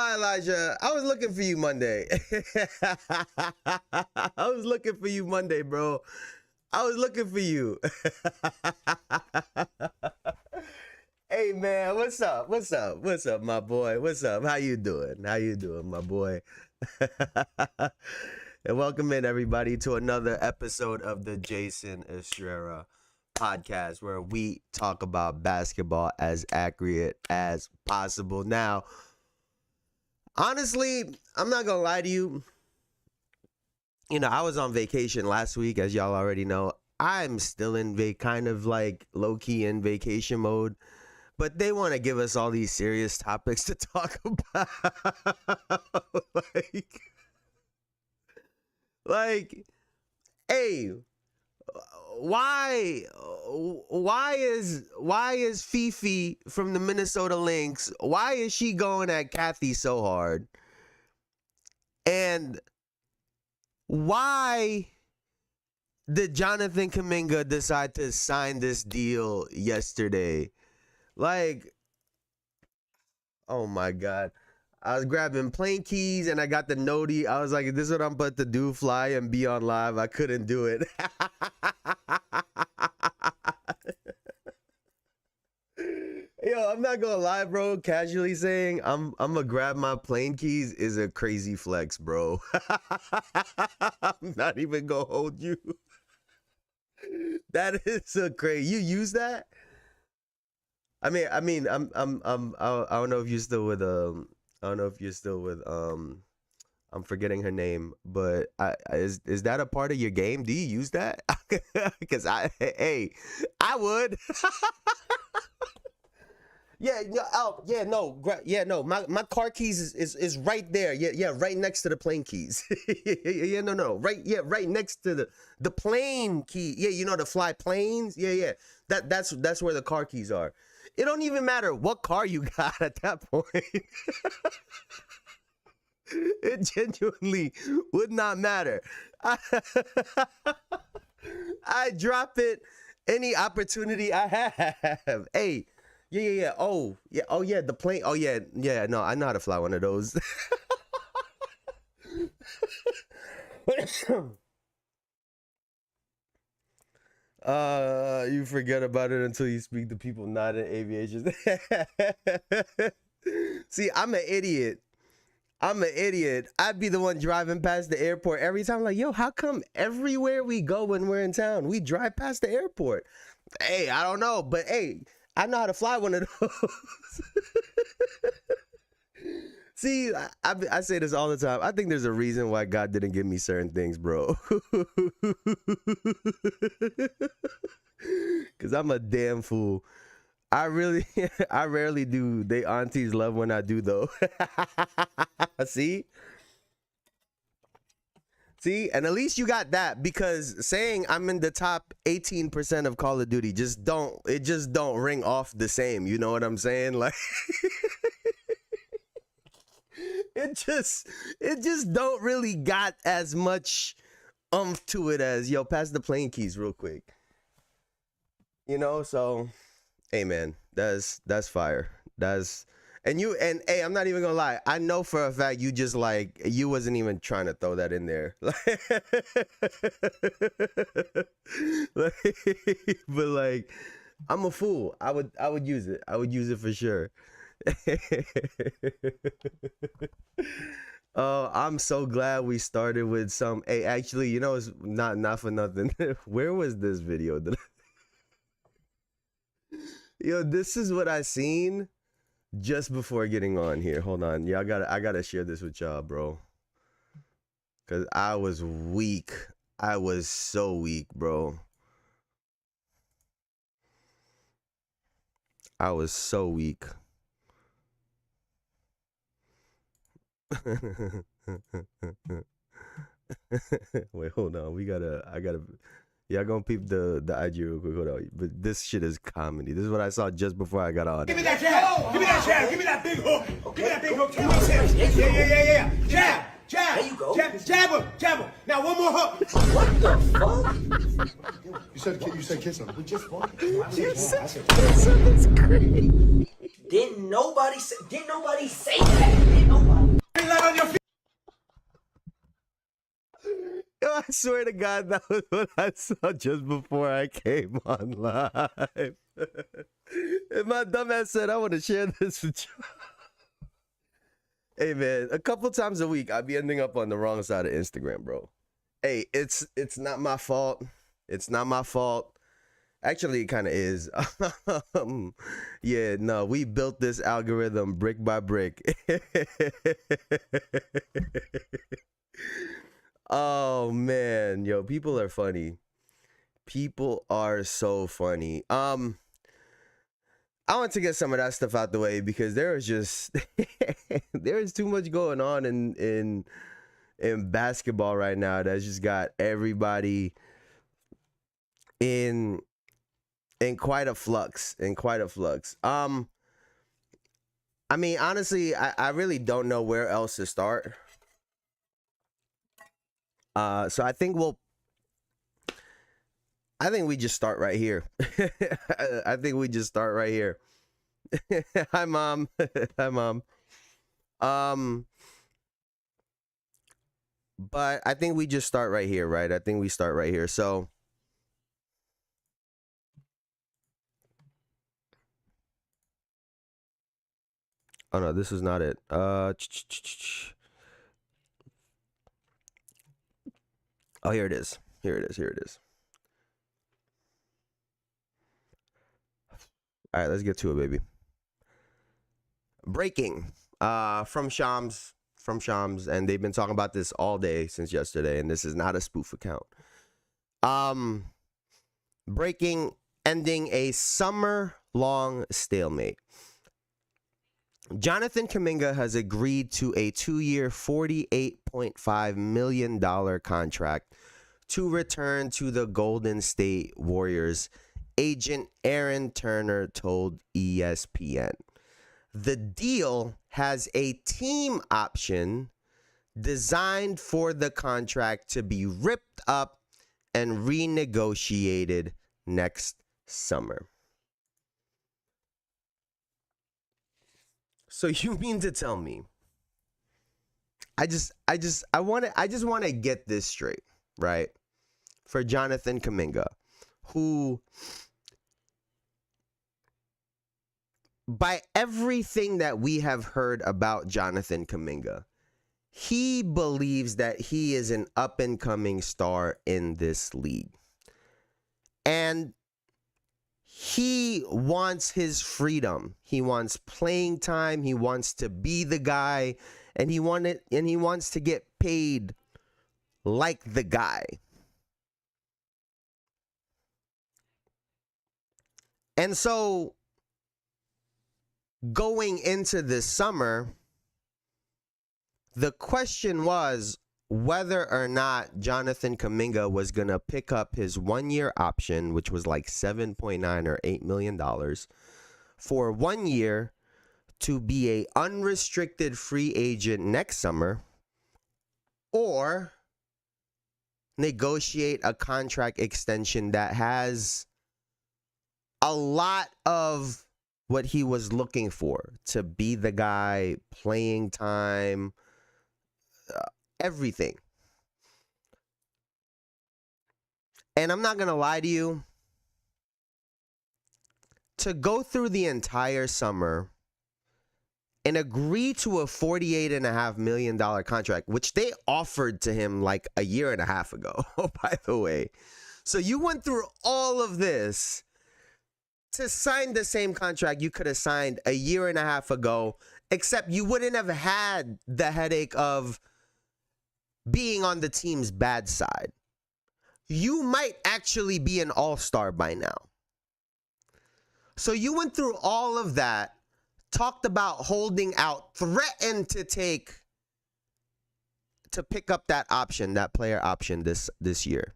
lie, Elijah. I was looking for you Monday. I was looking for you Monday, bro. I was looking for you. Hey, man, what's up? What's up? What's up, my boy? What's up? How you doing? How you doing, my boy? And welcome in, everybody, to another episode of the Jayson Estrera podcast, where we talk about basketball as accurate as possible. Now, honestly, I'm not gonna lie to you. You know, I was on vacation last week, as y'all already know. I'm still in kind of like low-key in vacation mode, but they want to give us all these serious topics to talk about. like, hey, why is Fifi from the Minnesota Lynx, why is she going at Cathy so hard? And why did Jonathan Kuminga decide to sign this deal yesterday? Like, oh my God. I was grabbing plane keys and I got the noti. I was like, this is what I'm about to do, fly and be on live. I couldn't do it. Yo, I'm not gonna lie, bro. Casually saying I'm gonna grab my plane keys is a crazy flex, bro. I'm not even gonna hold you. That is a crazy. You use that? I mean, I don't know if you're still with I'm forgetting her name, but is that a part of your game? Do you use that? Because I would. My car keys is right there. Yeah, right next to the plane keys. Right next to the plane key. Yeah, you know, to fly planes. Yeah. That's where the car keys are. It don't even matter what car you got at that point. It genuinely would not matter. I drop it any opportunity I have. Hey, yeah. Oh, yeah, the plane. Oh, yeah, no, I know how to fly one of those. You forget about it until you speak to people not in aviation. See, I'm an idiot. I'd be the one driving past the airport every time. Like, yo, how come everywhere we go when we're in town, we drive past the airport? Hey, I don't know, but hey, I know how to fly one of those. See, I say this all the time. I think there's a reason why God didn't give me certain things, bro. Because I'm a damn fool. I rarely do. They aunties love when I do, though. See? And at least you got that, because saying I'm in the top 18% of Call of Duty just don't ring off the same. You know what I'm saying? Like, it just don't really got as much to it as, yo, pass the plane keys real quick. You know, so hey, man, that's fire. And hey, I'm not even gonna lie. I know for a fact you just like, you wasn't even trying to throw that in there. But like, I'm a fool. I would use it. I would use it for sure. Oh, I'm so glad we started with some. Hey, actually, you know, it's not for nothing. Where was this video? Yo, this is what I seen just before getting on here. Hold on. Yeah, I gotta share this with y'all, bro. Cause I was weak. I was so weak, bro. I was so weak. Wait, hold on. I gotta. Y'all gonna peep the IG real quick. Hold on. But this shit is comedy. This is what I saw just before I got on. Give me that jab. Give me that jab. Give me that big hook. Give me that big hook. Yeah. Jab. There you go. Jab him. Now one more hook. What the fuck? You said kiss him. We just fought. You said kiss him. It's crazy. Didn't nobody say that. Didn't nobody. swear to God, that was what I saw just before I came on live. And my dumbass said, I want to share this with you. Hey, man, a couple times a week, I be ending up on the wrong side of Instagram, bro. Hey, it's not my fault. It's not my fault. Actually, it kind of is. Yeah, no, we built this algorithm brick by brick. Oh, man. Yo, people are funny. People are so funny. I want to get some of that stuff out the way because there is just there is too much going on in basketball right now that's just got everybody in quite a flux. I mean, honestly, I really don't know where else to start. So I think we just start right here. I think we just start right here. Hi, Mom. Hi, Mom. But I think we just start right here, right? I think we start right here. So oh no, this is not it. Oh, here it is. Here it is. All right, let's get to it, baby. Breaking from Shams, and they've been talking about this all day since yesterday, and this is not a spoof account. Breaking, ending a summer-long stalemate. Jonathan Kuminga has agreed to a 2-year, $48.5 million contract to return to the Golden State Warriors, agent Aaron Turner told ESPN. The deal has a team option designed for the contract to be ripped up and renegotiated next summer. So you mean to tell me, I just want to get this straight, right? For Jonathan Kuminga, who, by everything that we have heard about Jonathan Kuminga, he believes that he is an up-and-coming star in this league. And he wants his freedom. He wants playing time. He wants to be the guy, and he wants to get paid like the guy. And so going into this summer, the question was whether or not Jonathan Kuminga was going to pick up his 1-year option, which was like $7.9 or $8 million, for 1 year to be a unrestricted free agent next summer, or negotiate a contract extension that has a lot of what he was looking for, to be the guy, playing time, everything. And I'm not going to lie to you, to go through the entire summer and agree to a $48.5 million contract, which they offered to him like a year and a half ago, by the way. So you went through all of this to sign the same contract you could have signed a year and a half ago, except you wouldn't have had the headache of being on the team's bad side. You might actually be an all-star by now. So you went through all of that, talked about holding out, threatened to pick up that option, that player option this year.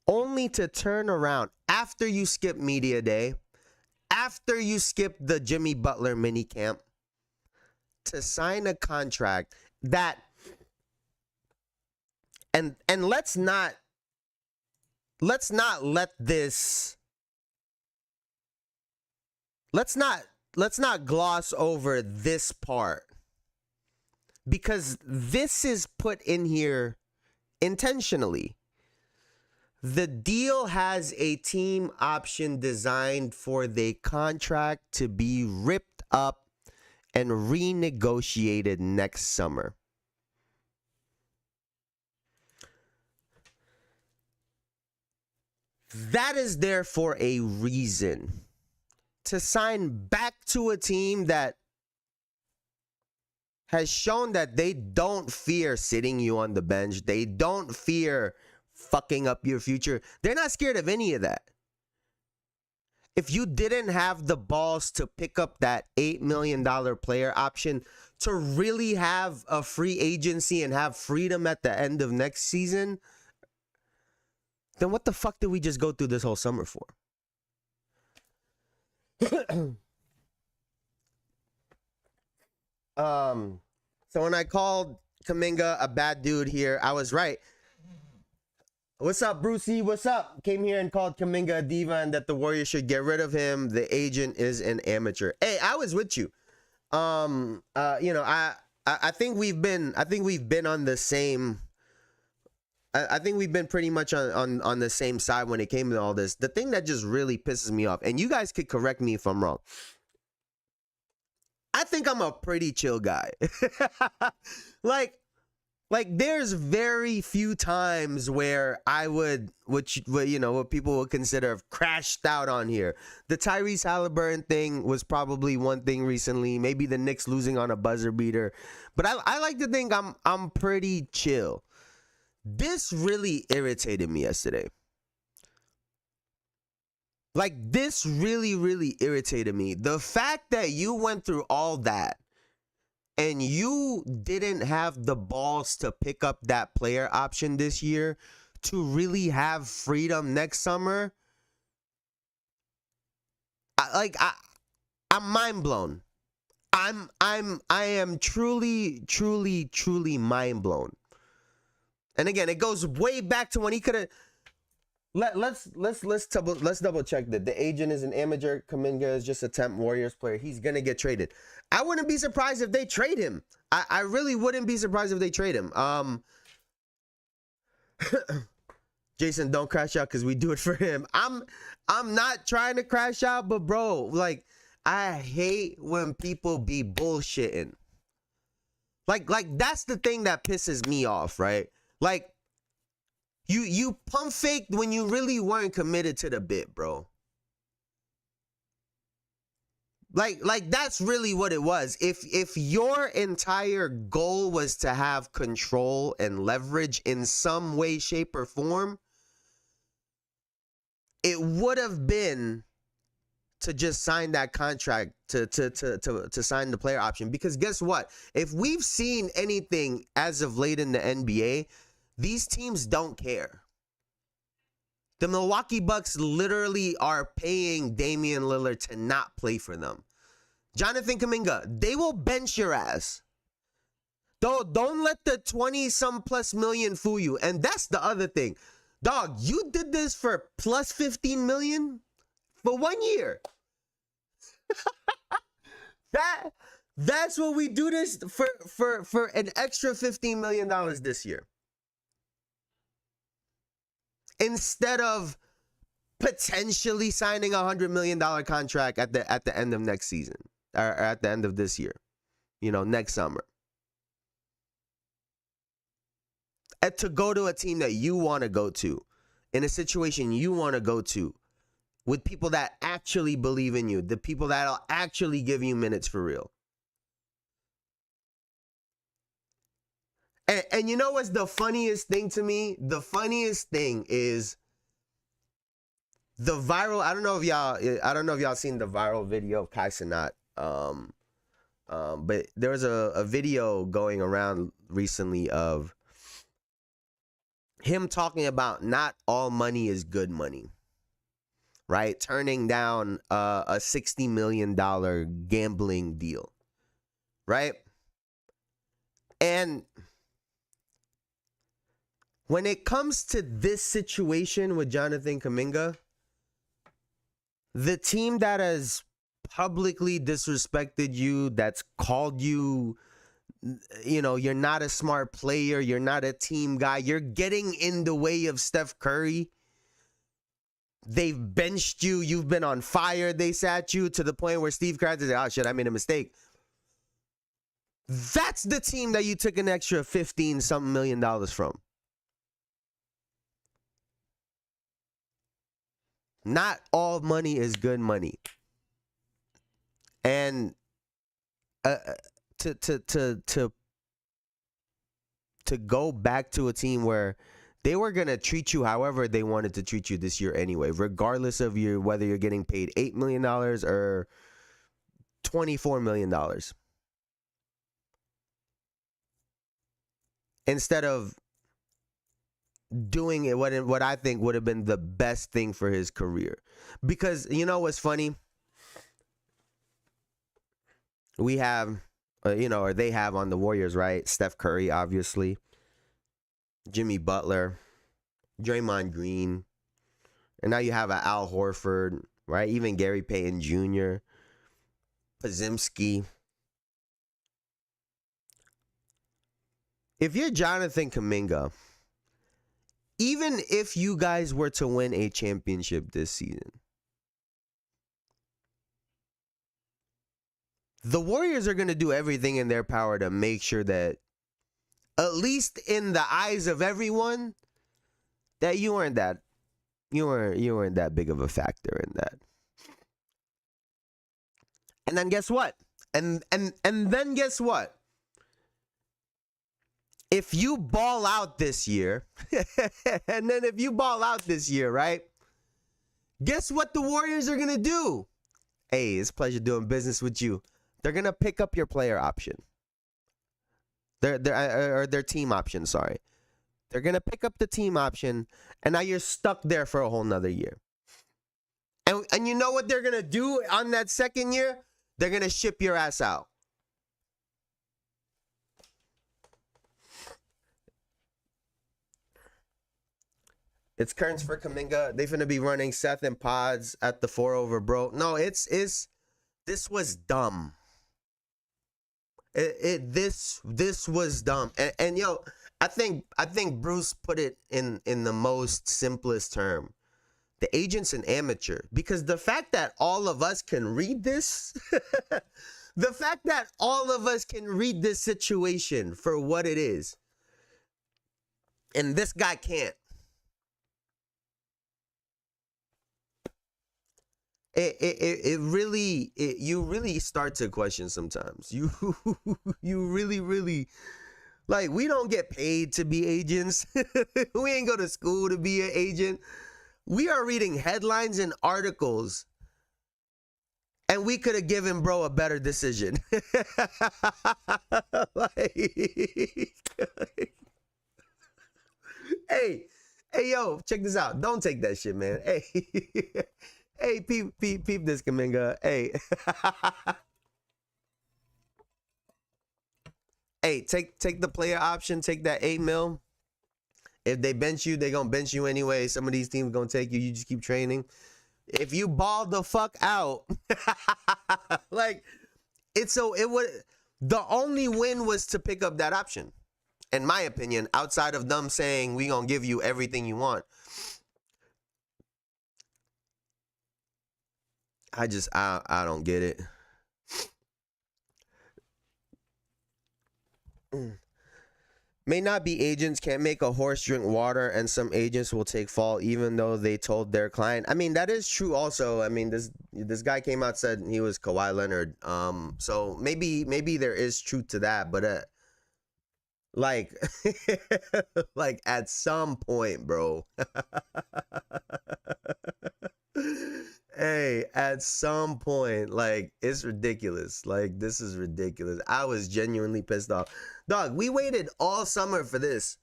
Only to turn around after you skip media day, after you skip the Jimmy Butler minicamp, to sign a contract that, and let's not gloss over this part, because this is put in here intentionally. The deal has a team option designed for the contract to be ripped up and renegotiated next summer. That is there for a reason. To sign back to a team that has shown that they don't fear sitting you on the bench. They don't fear fucking up your future. They're not scared of any of that. If you didn't have the balls to pick up that $8 million player option to really have a free agency and have freedom at the end of next season, then what the fuck did we just go through this whole summer for? So when I called Kuminga a bad dude here, I was right. What's up, Brucey? What's up? Came here and called Kuminga a diva and that the Warriors should get rid of him. The agent is an amateur. Hey, I was with you. I think we've been on the same. I think we've been pretty much on the same side when it came to all this. The thing that just really pisses me off, and you guys could correct me if I'm wrong. I think I'm a pretty chill guy. like there's very few times where I what people would consider have crashed out on here. The Tyrese Halliburton thing was probably one thing recently. Maybe the Knicks losing on a buzzer beater. But I like to think I'm pretty chill. This really irritated me yesterday. Like, this really, really irritated me. The fact that you went through all that and you didn't have the balls to pick up that player option this year to really have freedom next summer. I'm mind blown. I am truly, truly, truly mind blown. And again, it goes way back to when he could have. Let's double check that. The agent is an amateur. Kuminga is just a temp Warriors player. He's gonna get traded. I wouldn't be surprised if they trade him. I really wouldn't be surprised if they trade him. Jason, don't crash out because we do it for him. I'm not trying to crash out, but bro, like, I hate when people be bullshitting. Like that's the thing that pisses me off, right? Like, you pump faked when you really weren't committed to the bit, bro. Like that's really what it was. If your entire goal was to have control and leverage in some way, shape, or form, it would have been to just sign that contract, to sign the player option. Because guess what? If we've seen anything as of late in the NBA, these teams don't care. The Milwaukee Bucks literally are paying Damian Lillard to not play for them. Jonathan Kuminga, they will bench your ass. Don't let the 20-some plus million fool you. And that's the other thing. Dog, you did this for plus 15 million for 1 year. That's what we do this for an extra $15 million this year. Instead of potentially signing a $100 million contract at the end of next season, or at the end of this year, next summer. And to go to a team that you want to go to, in a situation you want to go to, with people that actually believe in you, the people that'll actually give you minutes for real. And you know what's the funniest thing to me? The funniest thing is the viral. I don't know if y'all seen the viral video of Kai Cenat. But there was a video going around recently of him talking about not all money is good money, right? Turning down a $60 million gambling deal, right? And when it comes to this situation with Jonathan Kuminga, the team that has publicly disrespected you, that's called you you're not a smart player. You're not a team guy. You're getting in the way of Steph Curry. They've benched you. You've been on fire. They sat you to the point where Steve Kerr said, oh, shit, I made a mistake. That's the team that you took an extra $15-something million from. Not all money is good money. And to go back to a team where they were going to treat you however they wanted to treat you this year anyway, regardless of whether you're getting paid $8 million or $24 million. Instead of doing it what I think would have been the best thing for his career. Because you know what's funny? We have, or they have on the Warriors, right? Steph Curry, obviously. Jimmy Butler. Draymond Green. And now you have Al Horford, right? Even Gary Payton Jr. Podziemski. If you're Jonathan Kuminga, even if you guys were to win a championship this season, the Warriors are going to do everything in their power to make sure that, at least in the eyes of everyone, that you weren't that big of a factor in that. And then guess what? And then guess what? If you ball out this year, and then if you ball out this year, right? Guess what the Warriors are going to do? Hey, it's a pleasure doing business with you. They're going to pick up your player option. Their team option, sorry. They're going to pick up the team option, and now you're stuck there for a whole nother year. And you know what they're going to do on that second year? They're going to ship your ass out. It's Kearns for Kuminga. They finna be running Seth and Pods at the 4 over, bro. No, this was dumb. This was dumb. And yo, I think Bruce put it in the most simplest term. The agent's an amateur, because the fact that all of us can read this, the fact that all of us can read this situation for what it is, and this guy can't. You really start to question sometimes. You really, like, we don't get paid to be agents. We ain't go to school to be an agent. We are reading headlines and articles, and we could have given bro a better decision. Hey, yo, check this out. Don't take that shit, man. Hey. Hey, peep this, Kuminga. Hey. Hey, take the player option. Take that $8 million. If they bench you, they gonna bench you anyway. Some of these teams gonna take you. You just keep training. If you ball the fuck out, like, the only win was to pick up that option, in my opinion. Outside of them saying we gonna give you everything you want. I don't get it. May not be agents, can't make a horse drink water, and some agents will take fall even though they told their client. I mean, that is true also. I mean, this guy came out, said he was Kawhi Leonard. So maybe there is truth to that, but like like at some point, bro. Hey, at some point, like, it's ridiculous. Like, this is ridiculous. I was genuinely pissed off. Dog, we waited all summer for this.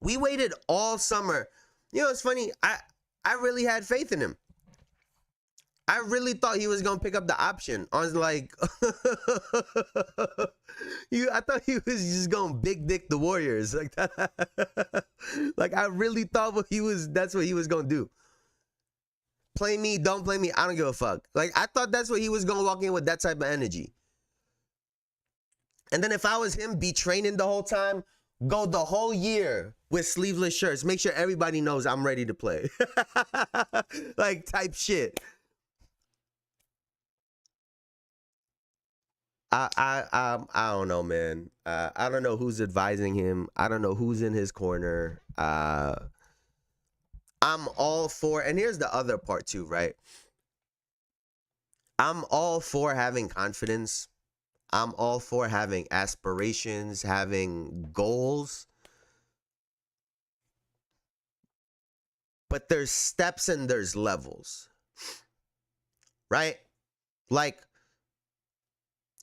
We waited all summer. You know, it's funny. I really had faith in him. I really thought he was going to pick up the option. I was like, I thought he was just going to big dick the Warriors. Like that. Like, I really thought that's what he was going to do. Play me, don't play me, I don't give a fuck. Like, I thought that's what he was going to walk in with, that type of energy. And then if I was him, be training the whole time, go the whole year with sleeveless shirts. Make sure everybody knows I'm ready to play. Like type shit. I don't know, man. I don't know who's advising him. I don't know who's in his corner. I'm all for, and here's the other part too, right? I'm all for having confidence. I'm all for having aspirations, having goals. But there's steps and there's levels, right? Like,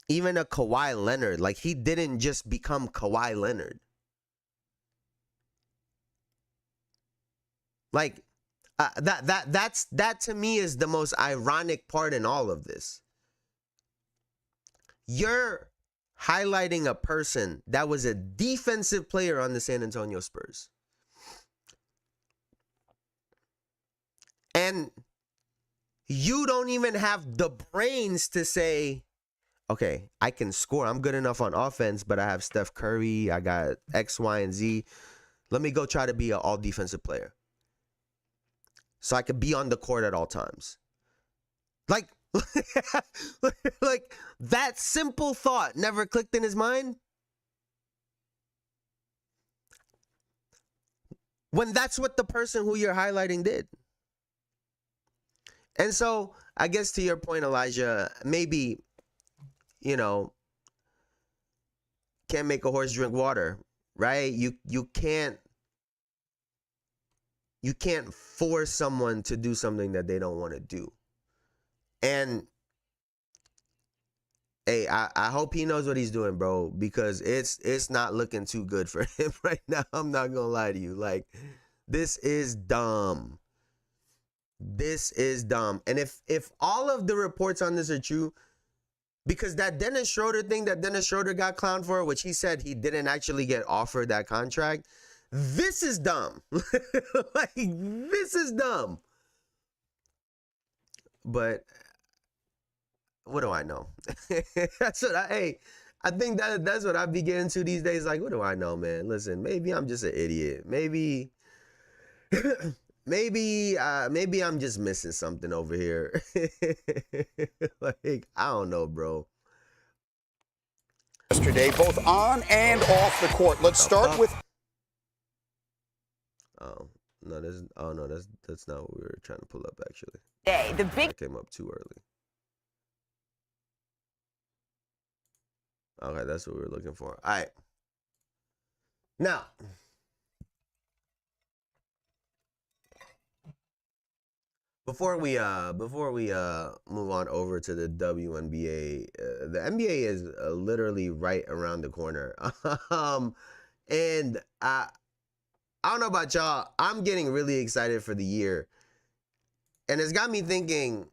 even a Kawhi Leonard, like, he didn't just become Kawhi Leonard. Like, that to me is the most ironic part in all of this. You're highlighting a person that was a defensive player on the San Antonio Spurs. And you don't even have the brains to say, okay, I can score. I'm good enough on offense, but I have Steph Curry. I got X, Y, and Z. Let me go try to be an all-defensive player so I could be on the court at all times. Like, like that simple thought never clicked in his mind. When that's what the person who you're highlighting did. And so, I guess to your point, Elijah, maybe, you know, can't make a horse drink water, right? You can't force someone to do something that they don't want to do. And hey, I hope he knows what he's doing, bro, because it's not looking too good for him right now. I'm not gonna lie to you. Like, this is dumb. This is dumb. And if all of the reports on this are true, because that Dennis Schroeder thing that Dennis Schroeder got clowned for, which he said he didn't actually get offered that contract, this is dumb. Like, this is dumb. But what do I know? That's what I think that's what I be getting to these days. Like, what do I know, man? Listen, maybe I'm just an idiot. Maybe maybe I'm just missing something over here. Like, I don't know, bro. Yesterday, both on and off the court. Let's start with. Oh no, that's not what we were trying to pull up actually. The big I came up too early. Okay, that's what we were looking for. All right. Now, before we move on over to the WNBA, the NBA is literally right around the corner. And I don't know about y'all, I'm getting really excited for the year. And it's got me thinking,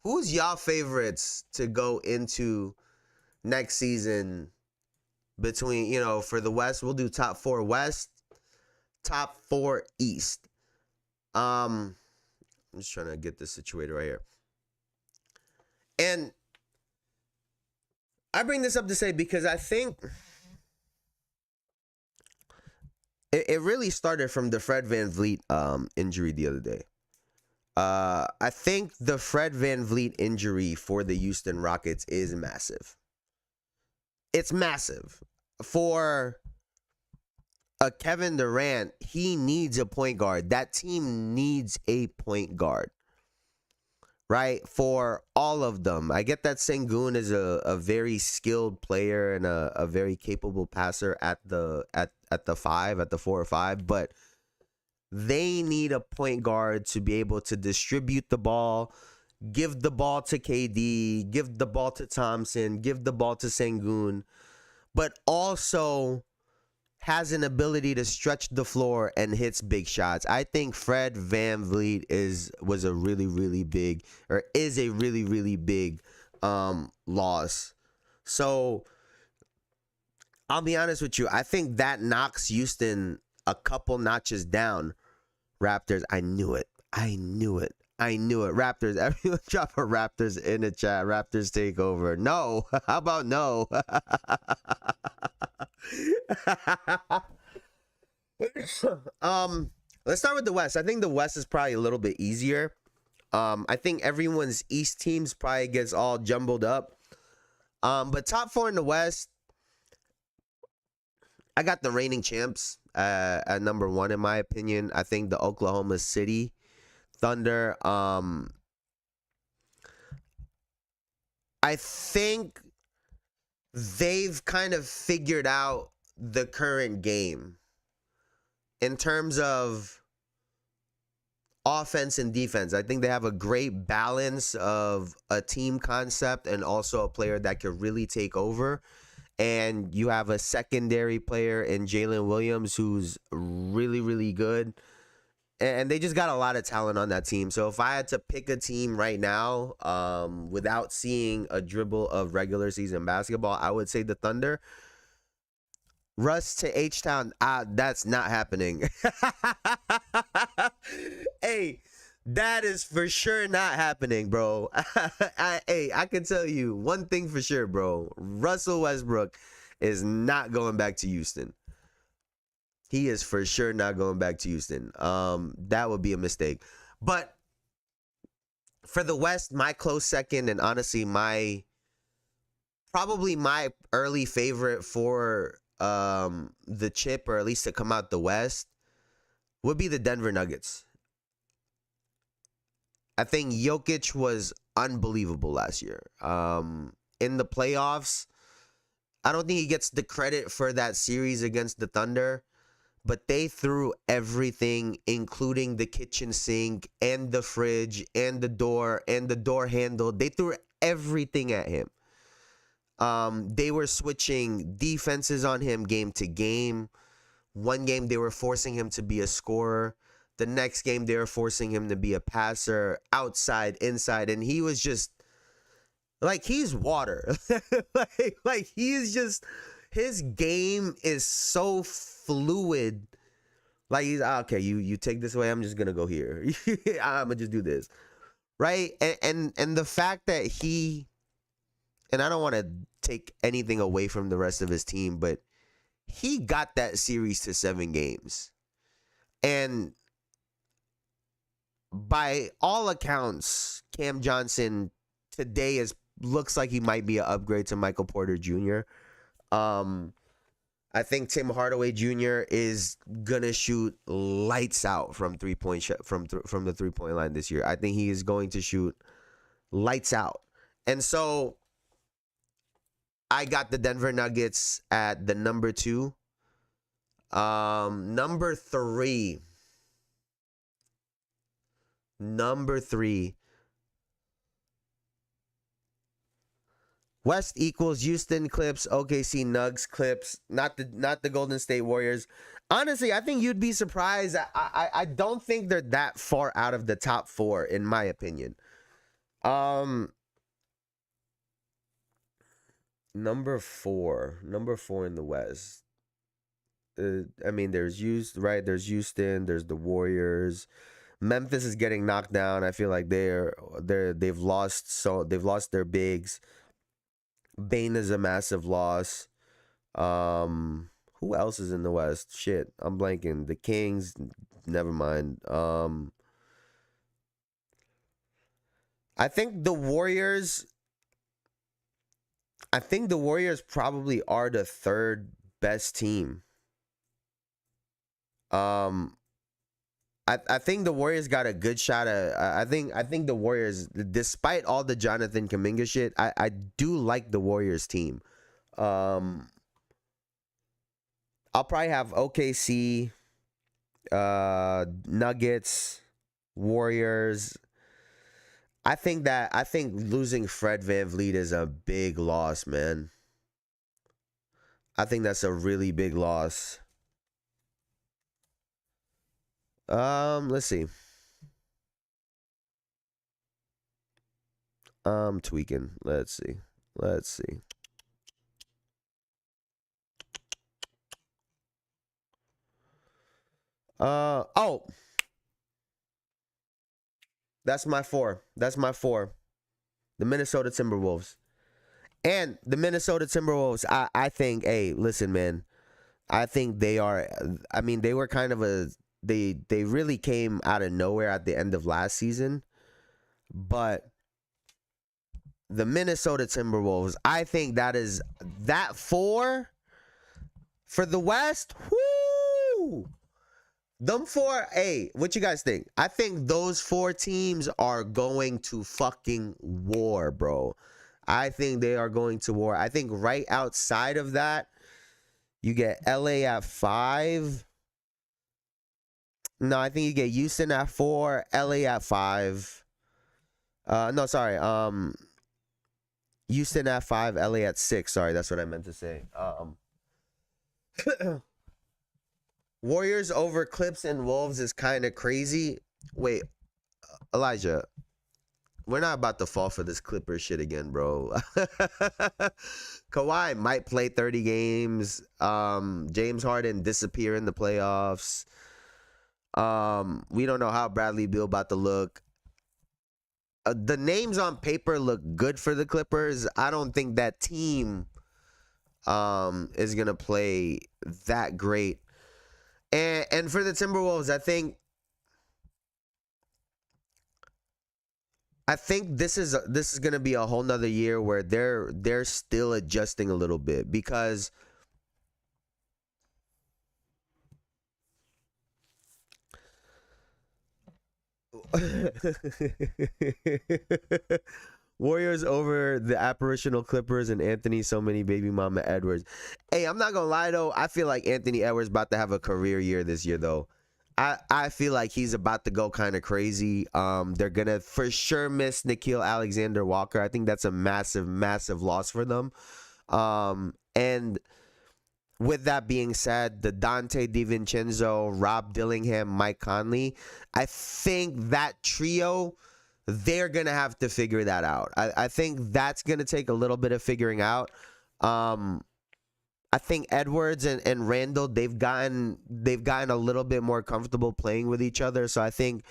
who's y'all favorites to go into next season between, you know, for the West? We'll do top 4 West, top 4 East. I'm just trying to get this situated right here. And I bring this up to say because I think it really started from the Fred VanVleet injury the other day. I think the Fred VanVleet injury for the Houston Rockets is massive. It's massive. For a Kevin Durant, he needs a point guard. That team needs a point guard, right? For all of them. I get that Sengun is a very skilled player and a very capable passer at the 5, at the 4 or 5, but they need a point guard to be able to distribute the ball, give the ball to KD, give the ball to Thompson, give the ball to Sengun, but also has an ability to stretch the floor and hits big shots. I think Fred VanVleet is a really, really big loss. So I'll be honest with you. I think that knocks Houston a couple notches down. Raptors, I knew it. I knew it. Raptors. Everyone drop a Raptors in the chat. Raptors take over. No. How about no? Let's start with the West. I think the West is probably a little bit easier. I think everyone's East teams probably gets all jumbled up. But top 4 in the West, I got the reigning champs at number 1 in my opinion. I think the Oklahoma City Thunder. I think they've kind of figured out the current game in terms of offense and defense. I think they have a great balance of a team concept and also a player that could really take over. And you have a secondary player in Jalen Williams who's really, really good. And they just got a lot of talent on that team. So if I had to pick a team right now, without seeing a dribble of regular season basketball, I would say the Thunder. Russ to H-Town, that's not happening. Hey, that is for sure not happening, bro. I can tell you one thing for sure, bro. Russell Westbrook is not going back to Houston. He is for sure not going back to Houston. That would be a mistake. But for the West, my close second, and honestly, probably my early favorite for the chip, or at least to come out the West, would be the Denver Nuggets. I think Jokic was unbelievable last year. In the playoffs, I don't think he gets the credit for that series against the Thunder, but they threw everything, including the kitchen sink and the fridge and the door handle. They threw everything at him. They were switching defenses on him game to game. One game they were forcing him to be a scorer. The next game they were forcing him to be a passer, outside, inside, and he was just like, he's water. like he is just, his game is so fluid. Like, he's okay, you take this away, I'm just gonna go here. I'm gonna just do this, right? And the fact that he, and I don't want to take anything away from the rest of his team, but he got that series to 7 games. And by all accounts, Cam Johnson today looks like he might be an upgrade to Michael Porter Jr. I think Tim Hardaway Jr. is gonna shoot lights out from 3-point from the 3-point line this year. I think he is going to shoot lights out. And so I got the Denver Nuggets at the number 2. Number 3. West equals Houston Clips, OKC Nugs Clips, not the Golden State Warriors. Honestly, I think you'd be surprised. I don't think they're that far out of the top 4, in my opinion. Number four in the West. I mean, there's Houston, there's the Warriors. Memphis is getting knocked down. I feel like they've lost their bigs. Bane is a massive loss. Who else is in the West? Shit, I'm blanking. The Kings, never mind. I think the Warriors probably are the 3rd best team. I think the Warriors got a good shot at. I think the Warriors, despite all the Jonathan Kuminga shit, I do like the Warriors team. I'll probably have OKC, Nuggets, Warriors. I think losing Fred VanVleet is a big loss, man. I think that's a really big loss. Let's see. I'm tweaking. Let's see. Oh. That's my four. That's my four. The Minnesota Timberwolves. And the Minnesota Timberwolves, I think, hey, listen, man. I think they are, I mean, they were kind of they really came out of nowhere at the end of last season. But the Minnesota Timberwolves, I think that four for the West, whoo! Them four, hey, what you guys think? I think those four teams are going to fucking war, bro. I think they are going to war. I think right outside of that, you get LA at 5. No, I think you get Houston at 4, LA at 5. No, sorry. Houston at 5, LA at 6. Sorry, that's what I meant to say. Warriors over Clips and Wolves is kind of crazy. Wait, Elijah, we're not about to fall for this Clippers shit again, bro. Kawhi might play 30 games. James Harden disappear in the playoffs. We don't know how Bradley Beal about to look. The names on paper look good for the Clippers. I don't think that team is gonna play that great. And for the Timberwolves, I think this is gonna be a whole nother year where they're still adjusting a little bit, because Warriors over the apparitional Clippers and Anthony so many baby mama Edwards. Hey, I'm not gonna lie though, I feel like Anthony Edwards about to have a career year this year though. I feel like he's about to go kind of crazy. They're gonna for sure miss Nickeil Alexander-Walker. I think that's a massive loss for them. And with that being said, the Dante DiVincenzo, Rob Dillingham, Mike Conley, I think that trio, they're going to have to figure that out. I think that's going to take a little bit of figuring out. I think Edwards and Randall, they've gotten a little bit more comfortable playing with each other. So I think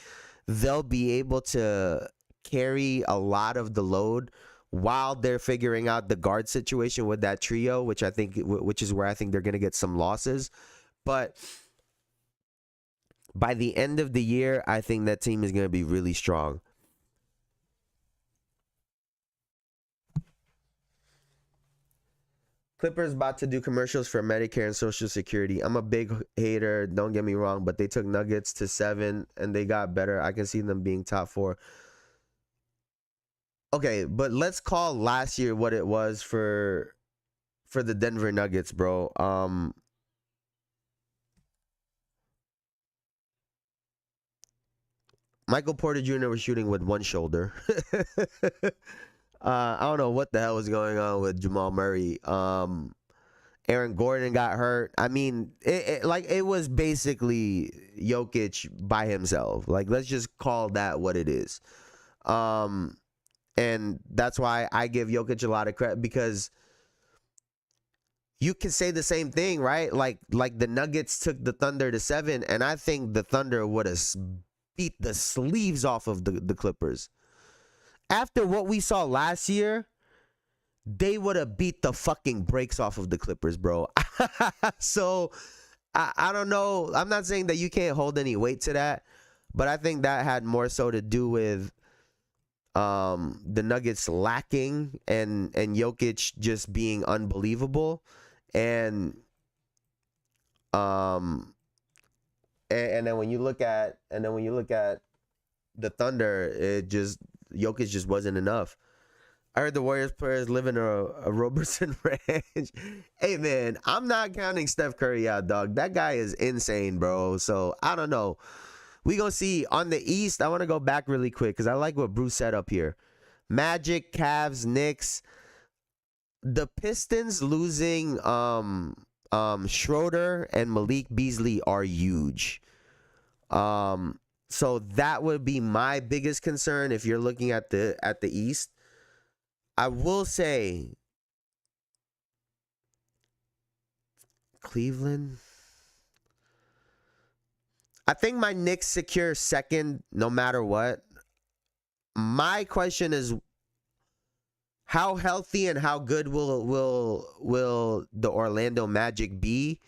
they'll be able to carry a lot of the load while they're figuring out the guard situation with that trio, which is where I think they're going to get some losses. But by the end of the year, I think that team is going to be really strong. Clippers about to do commercials for Medicare and Social Security. I'm a big hater, don't get me wrong, but they took Nuggets to 7 and they got better. I can see them being top 4. Okay, but let's call last year what it was for the Denver Nuggets, bro. Michael Porter Jr. was shooting with one shoulder. I don't know what the hell was going on with Jamal Murray. Aaron Gordon got hurt. I mean, it was basically Jokic by himself. Like, let's just call that what it is. And that's why I give Jokic a lot of credit, because you can say the same thing, right? Like the Nuggets took the Thunder to 7, and I think the Thunder would have beat the sleeves off of the Clippers. After what we saw last year, they would have beat the fucking brakes off of the Clippers, bro. So, I don't know. I'm not saying that you can't hold any weight to that, but I think that had more so to do with the Nuggets lacking and Jokic just being unbelievable. And then when you look at the Thunder, Jokic just wasn't enough. I heard the Warriors players live in a Robertson Ranch. Hey, man, I'm not counting Steph Curry out, dog. That guy is insane, bro. So, I don't know. We gonna see. On the East, I want to go back really quick because I like what Bruce said up here. Magic, Cavs, Knicks. The Pistons losing Schroeder and Malik Beasley are huge. So that would be my biggest concern if you're looking at the East. I will say Cleveland. I think my Knicks secure second no matter what. My question is, how healthy and how good will the Orlando Magic be,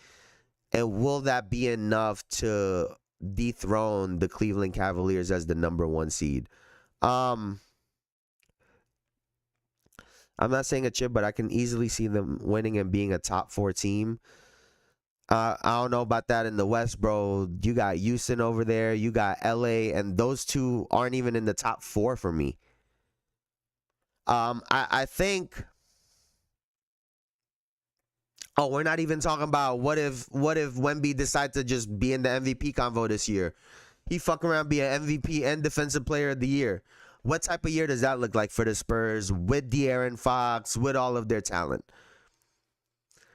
and will that be enough to dethrone the Cleveland Cavaliers as the number 1 seed? I'm not saying a chip, but I can easily see them winning and being a top 4 team. I don't know about that in the West, bro. You got Houston over there. You got LA, and those two aren't even in the top 4 for me. I think. Oh, we're not even talking about what if Wemby decides to just be in the MVP convo this year. He fuck around, be an MVP and Defensive Player of the Year. What type of year does that look like for the Spurs with De'Aaron Fox, with all of their talent?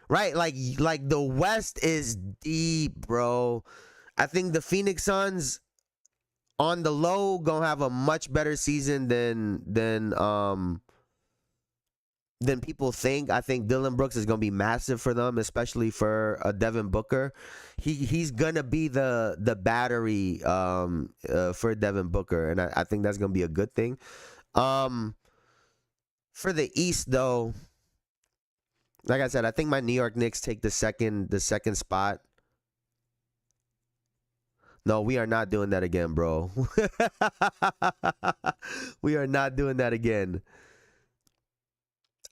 Right, like the West is deep, bro. I think the Phoenix Suns on the low gonna have a much better season than people think. I think Dylan Brooks is gonna be massive for them, especially for Devin Booker. He's gonna be the battery for Devin Booker, and I think that's gonna be a good thing. For the East, though, like I said, I think my New York Knicks take the second spot. No, we are not doing that again, bro. We are not doing that again.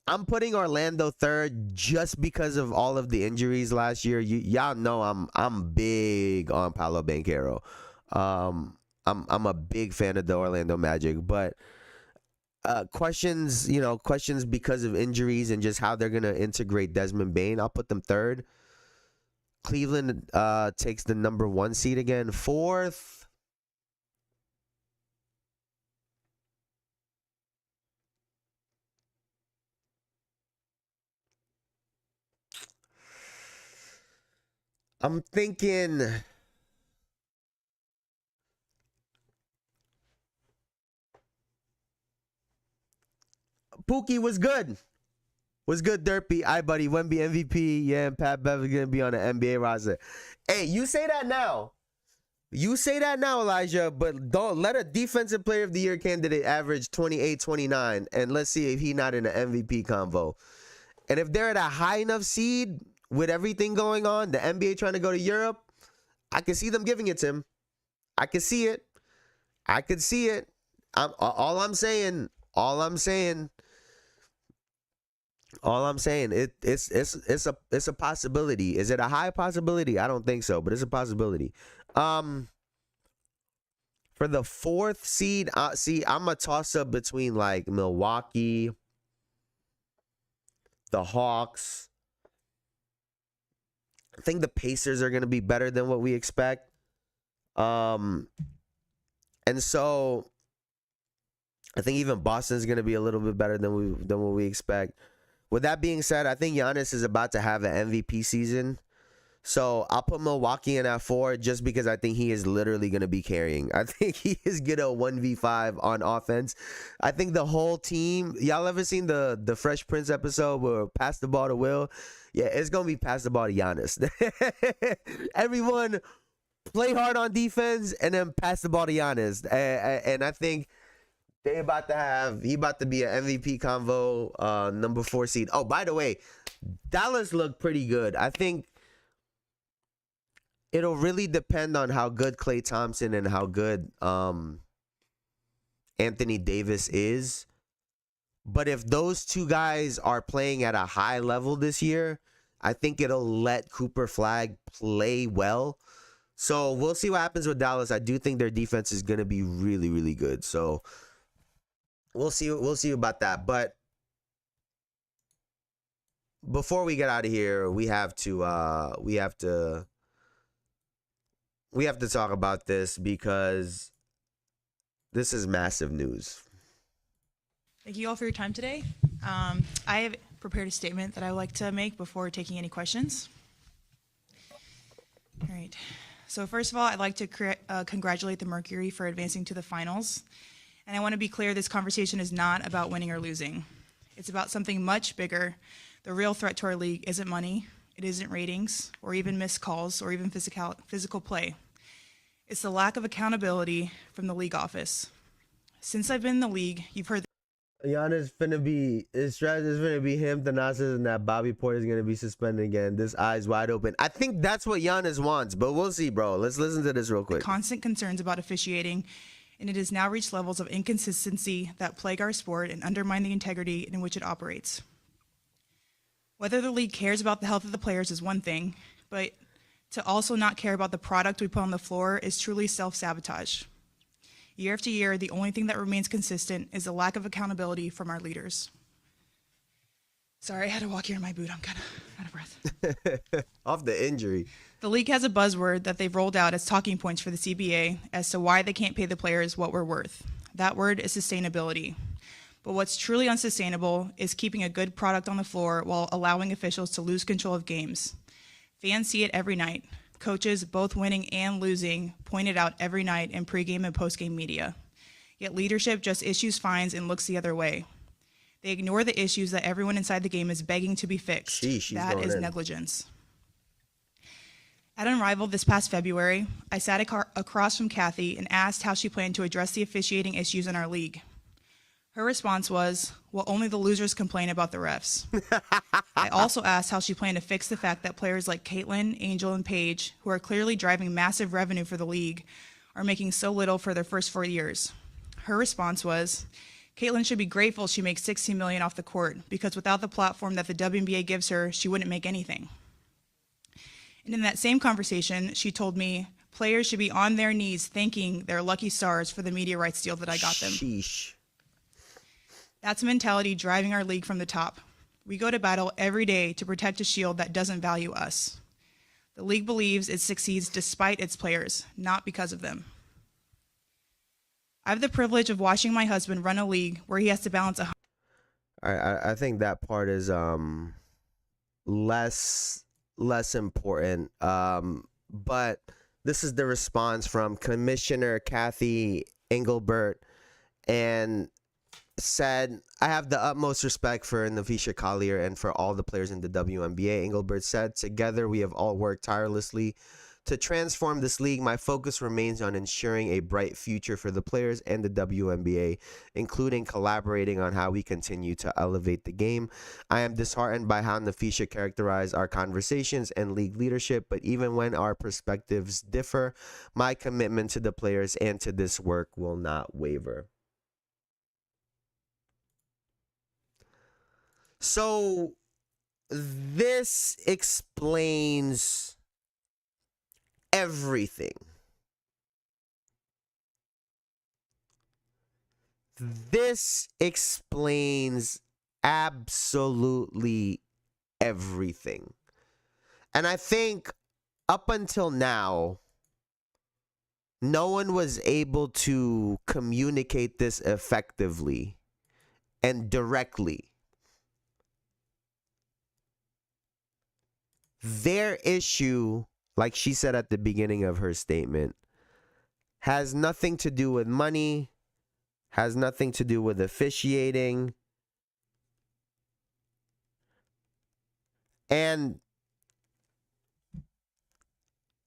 I'm putting Orlando third just because of all of the injuries last year. Y'all know I'm big on Paolo Banchero. I'm a big fan of the Orlando Magic, but questions because of injuries and just how they're gonna integrate Desmond Bane, I'll put them third. Cleveland takes the number 1 seed again. Fourth, I'm thinking Pookie was good. Was good, Derpy. Aye, buddy. Wemby MVP. Yeah, and Pat Bev is going to be on the NBA roster. Hey, you say that now. You say that now, Elijah, but don't let a Defensive Player of the Year candidate average 28, 29, and let's see if he's not in the MVP convo. And if they're at a high enough seed with everything going on, the NBA trying to go to Europe, I can see them giving it to him. I can see it. I could see it. All I'm saying, it's a possibility. Is it a high possibility? I don't think so, but it's a possibility. For the 4th seed, I'm a toss up between like Milwaukee, the Hawks. I think the Pacers are going to be better than what we expect. And so I think even Boston's going to be a little bit better than what we expect. With that being said, I think Giannis is about to have an MVP season. So I'll put Milwaukee in at 4 just because I think he is literally going to be carrying. I think he is going to 1v5 on offense. I think the whole team, y'all ever seen the Fresh Prince episode where pass the ball to Will? Yeah, it's going to be pass the ball to Giannis. Everyone play hard on defense and then pass the ball to Giannis. And I think he about to be an MVP convo, number 4 seed. Oh, by the way, Dallas looked pretty good. I think it'll really depend on how good Klay Thompson and how good Anthony Davis is. But if those two guys are playing at a high level this year, I think it'll let Cooper Flag play well. So we'll see what happens with Dallas. I do think their defense is going to be really, really good. So we'll see about that. But before we get out of here, we have to talk about this because this is massive news. Thank you all for your time today. I have prepared a statement that I would like to make before taking any questions. All right. So first of all, I'd like to congratulate the Mercury for advancing to the finals. And I want to be clear, this conversation is not about winning or losing. It's about something much bigger. The real threat to our league isn't money, it isn't ratings, or even missed calls, or even physical play. It's the lack of accountability from the league office. Since I've been in the league, you've heard Giannis finna be, his strategy is finna be him, Thanasis, and that Bobby Porter is gonna be suspended again. This eyes wide open. I think that's what Giannis wants, but we'll see, bro. Let's listen to this real quick. constant concerns about officiating, and it has now reached levels of inconsistency that plague our sport and undermine the integrity in which it operates. Whether the league cares about the health of the players is one thing, but to also not care about the product we put on the floor is truly self-sabotage. Year after year, the only thing that remains consistent is the lack of accountability from our leaders. Sorry, I had to walk here in my boot. I'm kind of out of breath. Off the injury. The league has a buzzword that they've rolled out as talking points for the CBA as to why they can't pay the players what we're worth. That word is sustainability. But what's truly unsustainable is keeping a good product on the floor while allowing officials to lose control of games. Fans see it every night. Coaches, both winning and losing, point it out every night in pregame and postgame media. Yet leadership just issues fines and looks the other way. They ignore the issues that everyone inside the game is begging to be fixed. That is negligence. At Unrivaled this past February, I sat across from Cathy and asked how she planned to address the officiating issues in our league. Her response was, well, only the losers complain about the refs. I also asked how she planned to fix the fact that players like Caitlin, Angel, and Paige, who are clearly driving massive revenue for the league, are making so little for their first 4 years. Her response was, Caitlin should be grateful she makes $16 million off the court, because without the platform that the WNBA gives her, she wouldn't make anything. And in that same conversation, she told me, players should be on their knees thanking their lucky stars for the media rights deal that I got them. Sheesh. That's a mentality driving our league from the top. We go to battle every day to protect a shield that doesn't value us. The league believes it succeeds despite its players, not because of them. I have the privilege of watching my husband run a league where he has to balance I think that part is less important. But this is the response from Commissioner Cathy Engelbert, and said, I have the utmost respect for Napheesha Collier and for all the players in the WNBA. Engelbert said, together we have all worked tirelessly to transform this league. My focus remains on ensuring a bright future for the players and the WNBA, including collaborating on how we continue to elevate the game. I am disheartened by how Napheesha characterized our conversations and league leadership, but even when our perspectives differ, my commitment to the players and to this work will not waver. So this explains everything. This explains absolutely everything. And I think up until now, no one was able to communicate this effectively and directly. Their issue, like she said at the beginning of her statement, has nothing to do with money, has nothing to do with officiating, and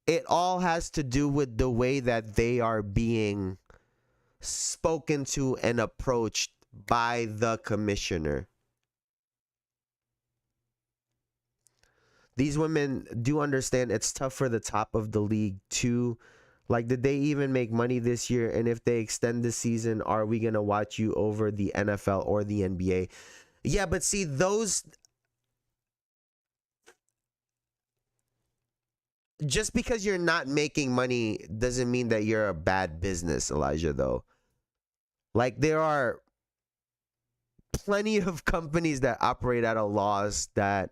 it all has to do with the way that they are being spoken to and approached by the commissioner. These women do understand it's tough for the top of the league too. Like, did they even make money this year? And if they extend the season, are we going to watch you over the NFL or the NBA? Yeah, but see, those... Just because you're not making money doesn't mean that you're a bad business, Elijah, though. Like, there are plenty of companies that operate at a loss that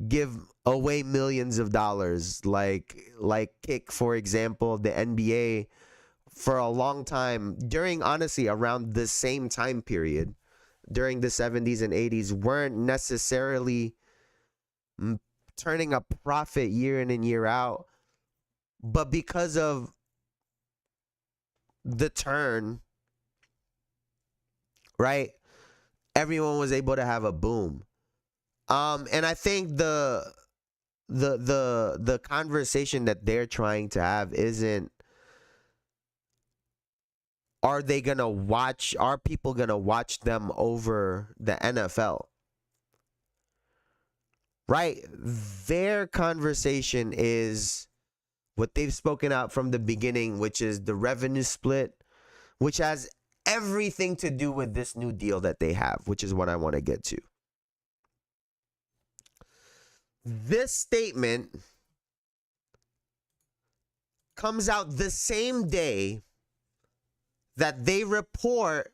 give away millions of dollars, like Kick, for example. The NBA for a long time, during honestly around the same time period, during the 70s and 80s, weren't necessarily turning a profit year in and year out, but because of the turn, right, everyone was able to have a boom. And I think the conversation that they're trying to have isn't are people gonna watch them over the NFL? Right? Their conversation is what they've spoken out from the beginning, which is the revenue split, which has everything to do with this new deal that they have, which is what I want to get to. This statement comes out the same day that they report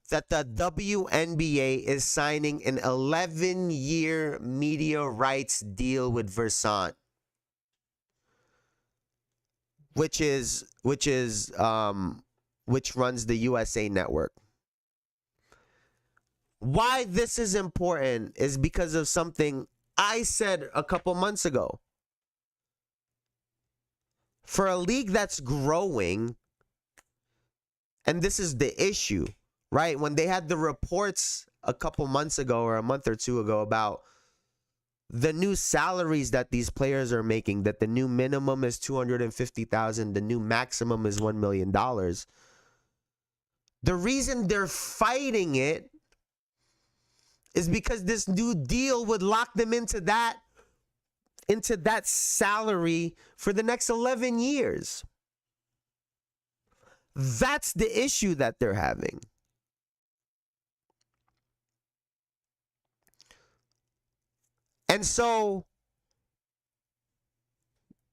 that the WNBA is signing an 11-year media rights deal with Versant, which runs the USA Network. Why this is important is because of something I said a couple months ago. For a league that's growing, and this is the issue, right? When they had the reports a couple months ago or a month or two ago about the new salaries that these players are making, that the new minimum is $250,000, the new maximum is $1 million. The reason they're fighting it is because this new deal would lock them into that salary for the next 11 years. That's the issue that they're having. And so,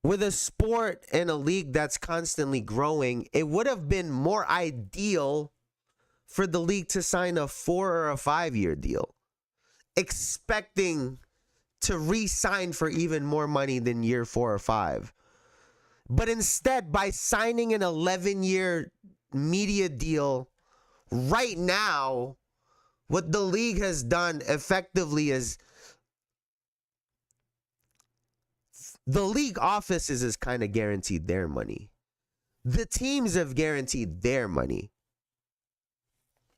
with a sport and a league that's constantly growing, it would have been more ideal for the league to sign a 4 or a 5-year deal, expecting to re-sign for even more money than year 4 or 5. But instead, by signing an 11-year media deal right now, what the league has done effectively is the league offices is kind of guaranteed their money. The teams have guaranteed their money.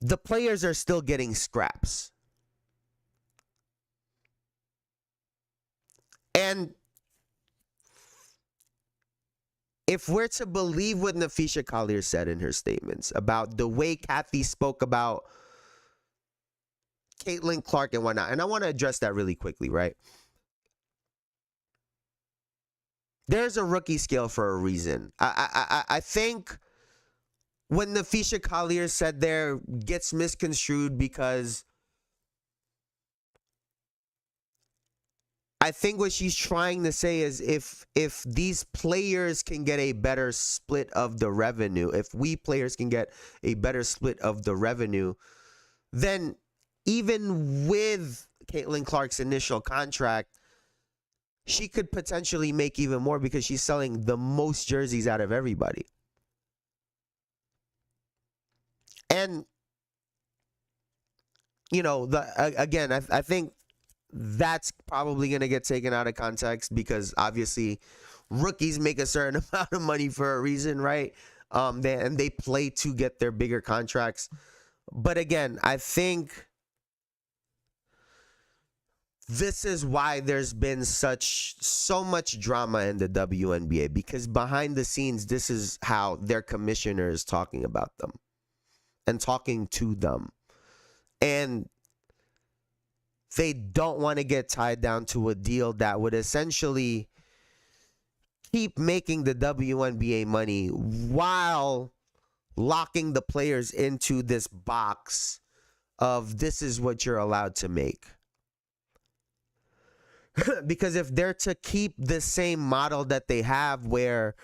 The players are still getting scraps. And if we're to believe what Napheesha Collier said in her statements about the way Cathy spoke about Caitlin Clark and whatnot, and I want to address that really quickly, right? There's a rookie scale for a reason. I think when Napheesha Collier said there gets misconstrued because I think what she's trying to say is if these players can get a better split of the revenue, if we players can get a better split of the revenue, then even with Caitlin Clark's initial contract, she could potentially make even more because she's selling the most jerseys out of everybody. And, you know, again, I think that's probably going to get taken out of context because obviously rookies make a certain amount of money for a reason, right? They play to get their bigger contracts. But again, I think this is why there's been so much drama in the WNBA, because behind the scenes, this is how their commissioner is talking about them and talking to them. And they don't want to get tied down to a deal that would essentially keep making the WNBA money while locking the players into this box of this is what you're allowed to make. Because if they're to keep the same model that they have where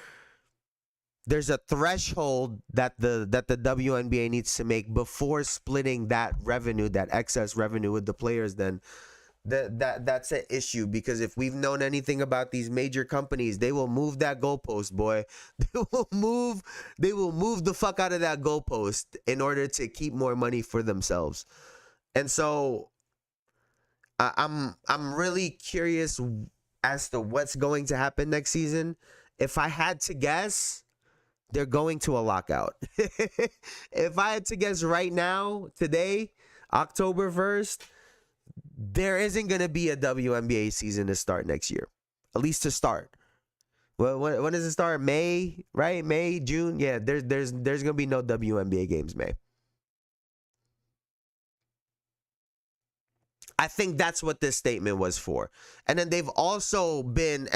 there's a threshold that the WNBA needs to make before splitting that revenue, that excess revenue with the players, then that's an issue. Because if we've known anything about these major companies, they will move that goalpost, boy. They will move the fuck out of that goalpost in order to keep more money for themselves. And so I'm really curious as to what's going to happen next season. If I had to guess, they're going to a lockout. If I had to guess right now, today, October 1st, there isn't going to be a WNBA season to start next year, at least to start. Well, when does it start? May, right? May, June. Yeah, there's gonna be no WNBA games May. I think that's what this statement was for. And then they've also been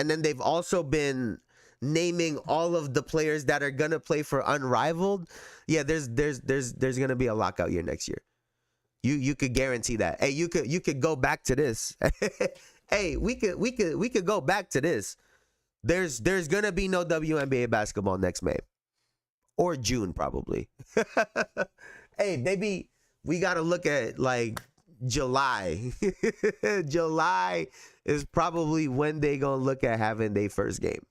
naming all of the players that are gonna play for Unrivaled. Yeah, there's gonna be a lockout year next year. You could guarantee that. Hey, you could go back to this. Hey, we could go back to this. There's gonna be no WNBA basketball next May or June probably. Hey, maybe we gotta look at like July. July is probably when they gonna look at having their first game.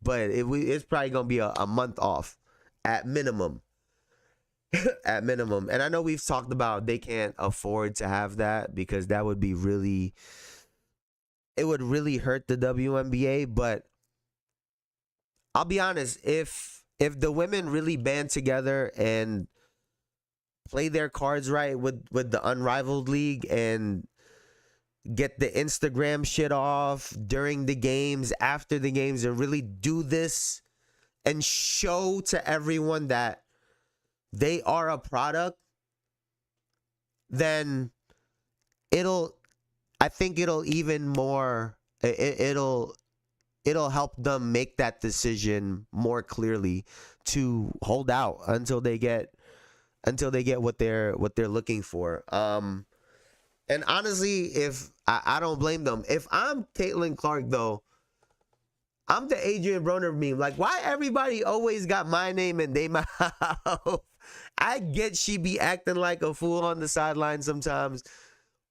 But it's probably gonna be a month off at minimum. At minimum. And I know we've talked about they can't afford to have that because that would be really, it would really hurt the WNBA. But I'll be honest, if the women really band together and play their cards right with the Unrivaled League and get the Instagram shit off during the games, after the games, and really do this and show to everyone that they are a product, then I think it'll even more, it'll help them make that decision more clearly to hold out until they get what they're looking for. And honestly, if I don't blame them. If I'm Caitlin Clark though, I'm the Adrian Broner meme. Like, why everybody always got my name in their mouth? I get she be acting like a fool on the sideline sometimes,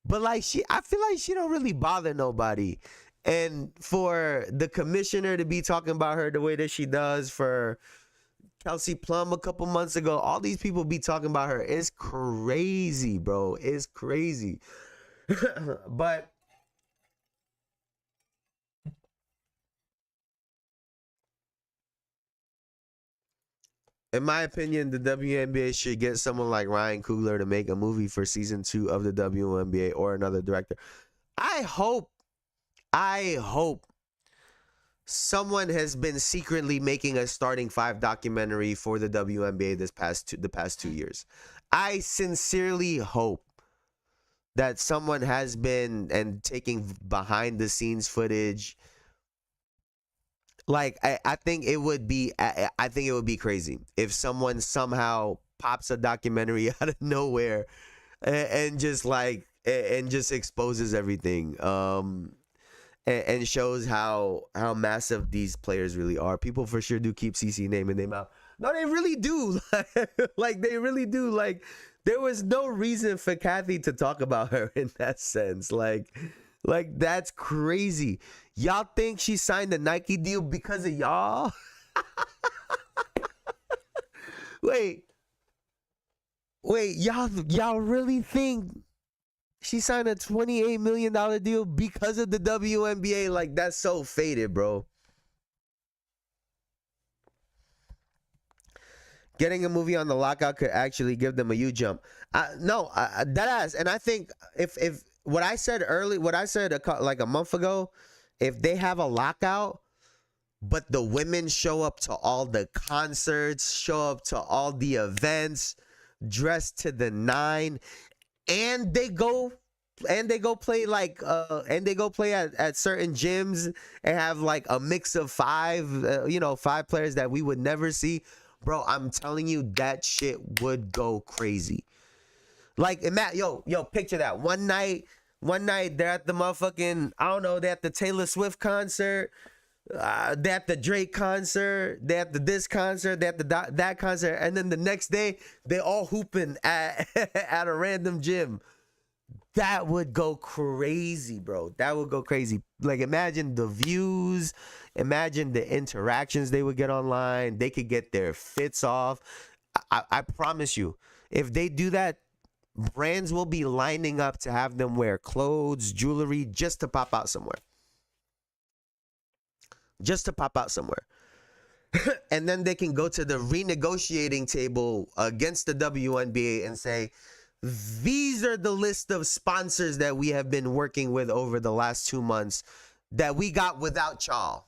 but like I feel like she don't really bother nobody. And for the commissioner to be talking about her the way that she does, for Kelsey Plum a couple months ago, all these people be talking about her. It's crazy, bro. It's crazy. But in my opinion, the WNBA should get someone like Ryan Coogler to make a movie for season 2 of the WNBA or another director. I hope someone has been secretly making a starting 5 documentary for the WNBA the past 2 years. I sincerely hope that someone has been and taking behind the scenes footage. Like, I think it would be crazy if someone somehow pops a documentary out of nowhere and just exposes everything, and shows how massive these players really are. People for sure do keep CC name in their mouth. No, they really do. Like, they really do. Like, there was no reason for Cathy to talk about her in that sense. Like that's crazy. Y'all think she signed the Nike deal because of y'all? Wait, y'all really think she signed a $28 million deal because of the WNBA? Like, that's so faded, bro. Getting a movie on the lockout could actually give them a huge jump. No, that and I think if what I said like a month ago, if they have a lockout, but the women show up to all the concerts, show up to all the events, dressed to the nine, and they go play like and they go play at certain gyms and have like a mix of 5 players that we would never see, bro, I'm telling you, that shit would go crazy. Like, picture that. One night they're at the motherfucking, I don't know, they're at the Taylor Swift concert, they're at the Drake concert, they're at the this concert, they're at that concert, and then the next day they all hooping at a random gym. That would go crazy, bro. That would go crazy. Like, imagine the views, imagine the interactions they would get online. They could get their fits off. I promise you, if they do that, brands will be lining up to have them wear clothes, jewelry, just to pop out somewhere. Just to pop out somewhere. And then they can go to the renegotiating table against the WNBA and say, these are the list of sponsors that we have been working with over the last 2 months. that we got without y'all.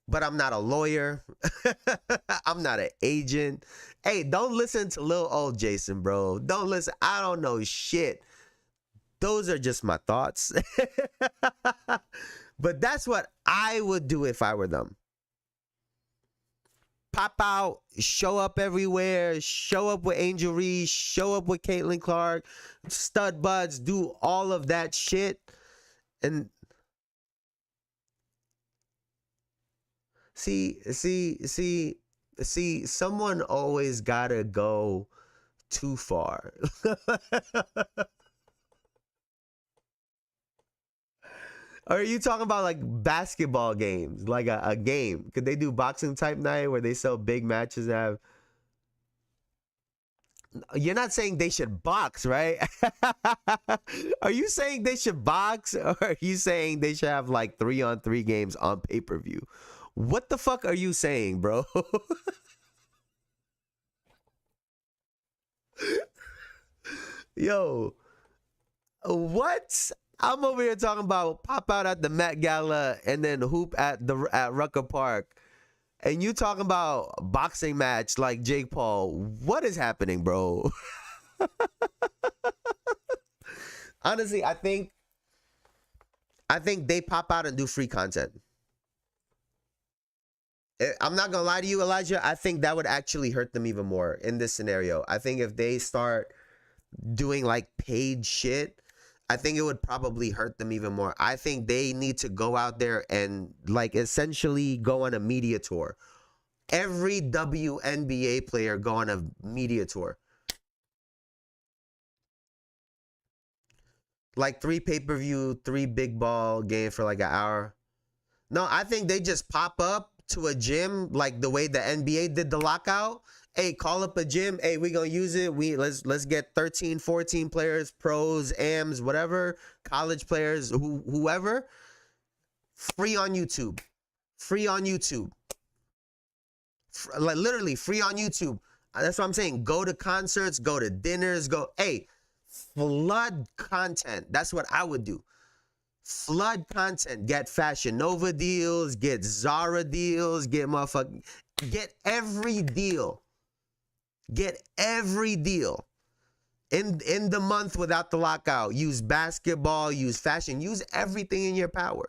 But I'm not a lawyer. I'm not an agent. Hey, don't listen to little old Jayson, bro. Don't listen. I don't know shit. Those are just my thoughts. But that's what I would do if I were them. Pop out, show up everywhere, show up with Angel Reese, show up with Caitlin Clark, stud buds, do all of that shit. And see, someone always gotta go too far. Are you talking about like basketball games, like a game? Could they do boxing type night where they sell big matches and have? You're not saying they should box, right? Are you saying they should box, or are you saying they should have like 3-on-3 games on pay-per-view? What the fuck are you saying, bro? Yo, what? I'm over here talking about pop out at the Met Gala and then hoop at Rucker Park. And you talking about boxing match like Jake Paul. What is happening, bro? Honestly, I think they pop out and do free content. I'm not gonna lie to you, Elijah. I think that would actually hurt them even more in this scenario. I think if they start doing like paid shit, I think it would probably hurt them even more. I think they need to go out there and like essentially go on a media tour. Every WNBA player go on a media tour. Like 3 pay-per-view, 3 big ball game for like an hour. No, I think they just pop up to a gym like the way the NBA did the lockout. Hey, call up a gym. Hey, we gonna use it. Let's get 13, 14 players, pros, AMs, whatever, college players, whoever. Free on YouTube. Free on YouTube. Like literally free on YouTube. That's what I'm saying. Go to concerts, go to dinners, hey, flood content. That's what I would do. Flood content. Get Fashion Nova deals, get Zara deals, get every deal. Get every deal in the month without the lockout. Use basketball, use fashion, use everything in your power.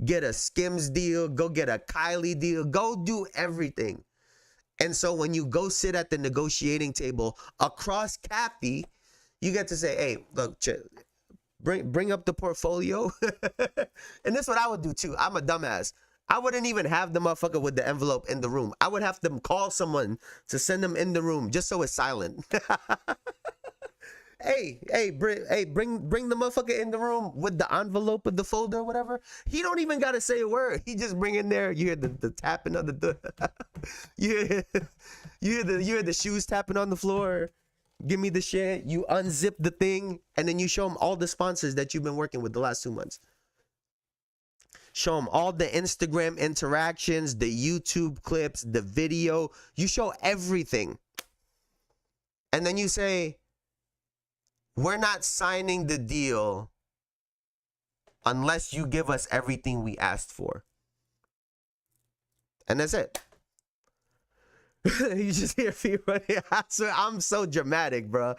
Get a Skims deal, go get a Kylie deal, go do everything. And so when you go sit at the negotiating table across Cathy, you get to say, hey, look, bring up the portfolio. And that's what I would do too. I'm a dumbass. I wouldn't even have the motherfucker with the envelope in the room. I would have to call someone to send them in the room just so it's silent. Bring the motherfucker in the room with the envelope of the folder or whatever. He don't even gotta say a word. He just bring in there. You hear the tapping of the you hear the shoes tapping on the floor. Give me the shit. You unzip the thing and then you show him all the sponsors that you've been working with the last 2 months. Show them all the Instagram interactions, the YouTube clips, the video. You show everything. And then you say, we're not signing the deal unless you give us everything we asked for. And that's it. You just hear people. I swear, I'm so dramatic, bro.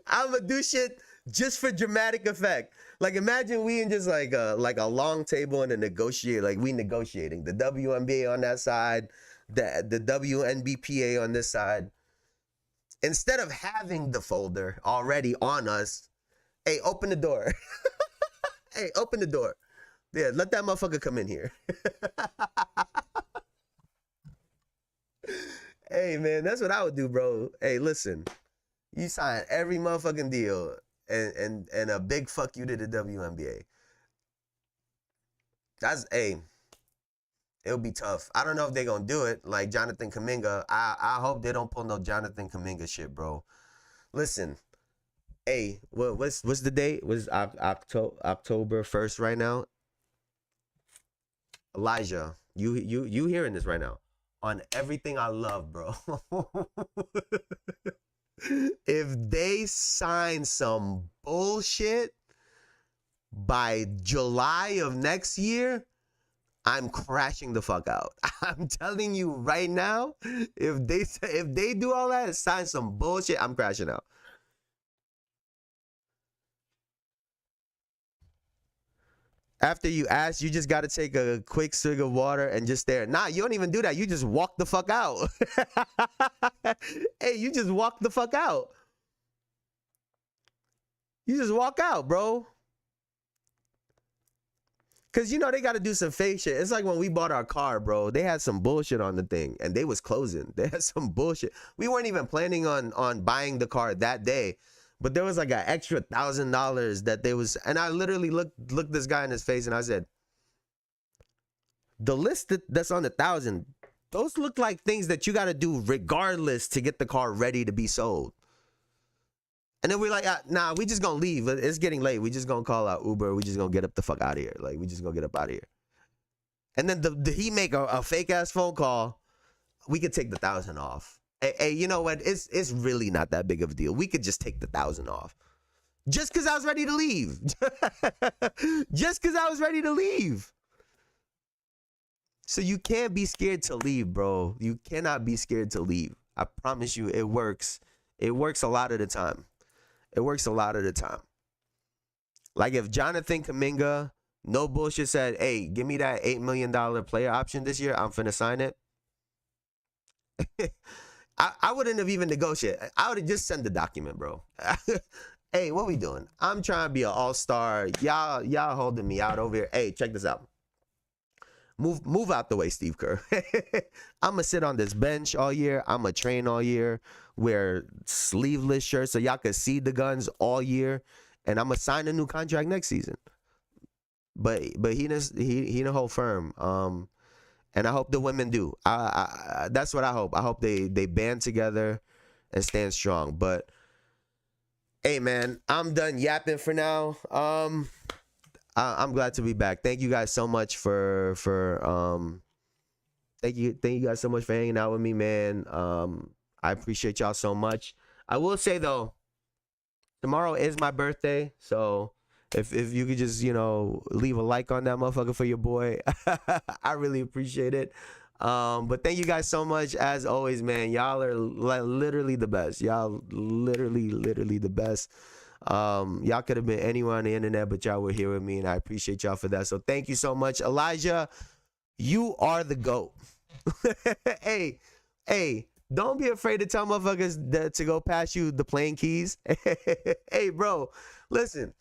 I'm gonna do shit just for dramatic effect. Like imagine we in just like a long table and a negotiate, like we negotiating the WNBA on that side, the WNBPA on this side. Instead of having the folder already on us, hey, open the door. Hey, open the door. Yeah, let that motherfucker come in here. Hey man, that's what I would do, bro. Hey, listen. You sign every motherfucking deal and a big fuck you to the WNBA. It'll be tough. I don't know if they're gonna do it like Jonathan Kuminga. I hope they don't pull no Jonathan Kuminga shit, bro. Listen, hey, what's the date? Was October 1st right now? Elijah, you hearing this right now? On everything I love, bro. if they sign some bullshit by July of next year, I'm crashing the fuck out. I'm telling you right now, if they do all that, sign some bullshit, I'm crashing out. After you ask, you just got to take a quick swig of water and just stare. Nah, you don't even do that. You just walk the fuck out. Hey, you just walk the fuck out. You just walk out, bro. Because, you know, they got to do some fake shit. It's like when we bought our car, bro. They had some bullshit on the thing, and they was closing. They had some bullshit. We weren't even planning on buying the car that day. But there was like an extra $1,000 that they was, and I literally looked this guy in his face and I said, the list that's on the 1,000, those look like things that you got to do regardless to get the car ready to be sold. And then we're like, nah, we just gonna leave. It's getting late. We just gonna call out Uber. We just gonna get up the fuck out of here. Like, we just gonna get up out of here. And then he make a fake ass phone call. We could take the 1,000 off. Hey, you know what? It's really not that big of a deal. We could just take the 1,000 off. Just because I was ready to leave. Just because I was ready to leave. So you can't be scared to leave, bro. You cannot be scared to leave. I promise you, it works. It works a lot of the time. It works a lot of the time. Like if Jonathan Kuminga, no bullshit, said, hey, give me that $8 million player option this year, I'm finna sign it. I wouldn't have even negotiated. I would have just sent the document, bro. Hey, what we doing? I'm trying to be an all-star. Y'all holding me out over here. Hey, check this out. Move out the way, Steve Kerr. I'm going to sit on this bench all year. I'm going to train all year, wear sleeveless shirts so y'all can see the guns all year, and I'm going to sign a new contract next season. But he didn't hold firm. And I hope the women do. That's what I hope. I hope they band together and stand strong. But hey, man, I'm done yapping for now. I'm glad to be back. Thank you guys so much for thank you guys so much for hanging out with me, man. I appreciate y'all so much. I will say though, tomorrow is my birthday, so if you could just, you know, leave a like on that motherfucker for your boy, I really appreciate it. But thank you guys so much as always, man. Y'all are literally the best. Y'all literally the best. Y'all could have been anywhere on the internet, but y'all were here with me, and I appreciate y'all for that. So thank you so much. Elijah, you are the GOAT. Hey, don't be afraid to tell motherfuckers to go pass you the playing keys. Hey, bro, listen,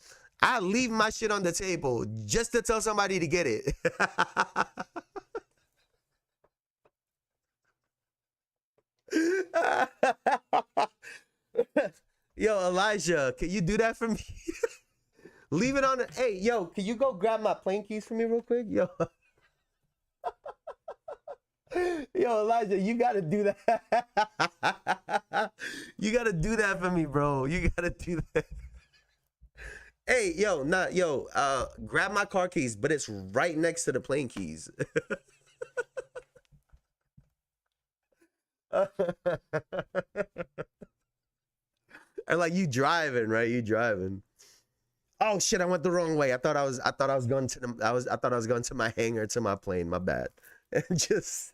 I leave my shit on the table just to tell somebody to get it. Yo, Elijah, can you do that for me? Leave it on the... Hey, yo, can you go grab my plane keys for me real quick? Yo. Yo, Elijah, you gotta do that. You gotta do that for me, bro. You gotta do that. Hey, yo, grab my car keys, but it's right next to the plane keys. And like, you driving, right? You driving. Oh shit, I went the wrong way. I thought I was going to my hangar, to my plane. My bad. And just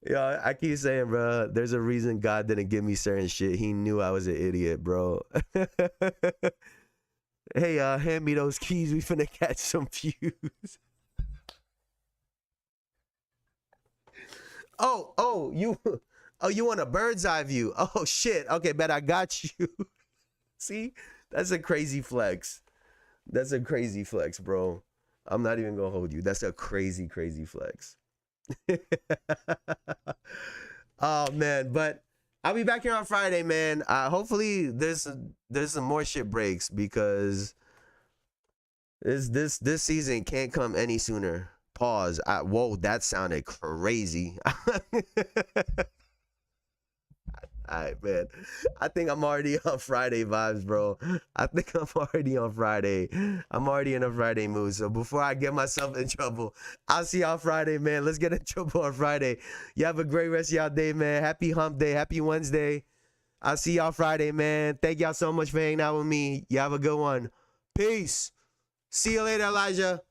Yeah, I keep saying, bro, there's a reason God didn't give me certain shit. He knew I was an idiot, bro. Hey, hand me those keys. We finna catch some views. You want a bird's eye view? Oh shit. Okay, bet I got you. See, that's a crazy flex. That's a crazy flex, bro. I'm not even gonna hold you. That's a crazy flex. Oh man, but I'll be back here on Friday, man. Hopefully there's some more shit breaks, because this season can't come any sooner. Pause. Whoa, that sounded crazy. All right, man. I think I'm already on Friday vibes, bro. I think I'm already on Friday. I'm already in a Friday mood. So before I get myself in trouble, I'll see y'all Friday, man. Let's get in trouble on Friday. You have a great rest of y'all day, man. Happy hump day. Happy Wednesday. I'll see y'all Friday, man. Thank y'all so much for hanging out with me. You have a good one. Peace. See you later, Elijah.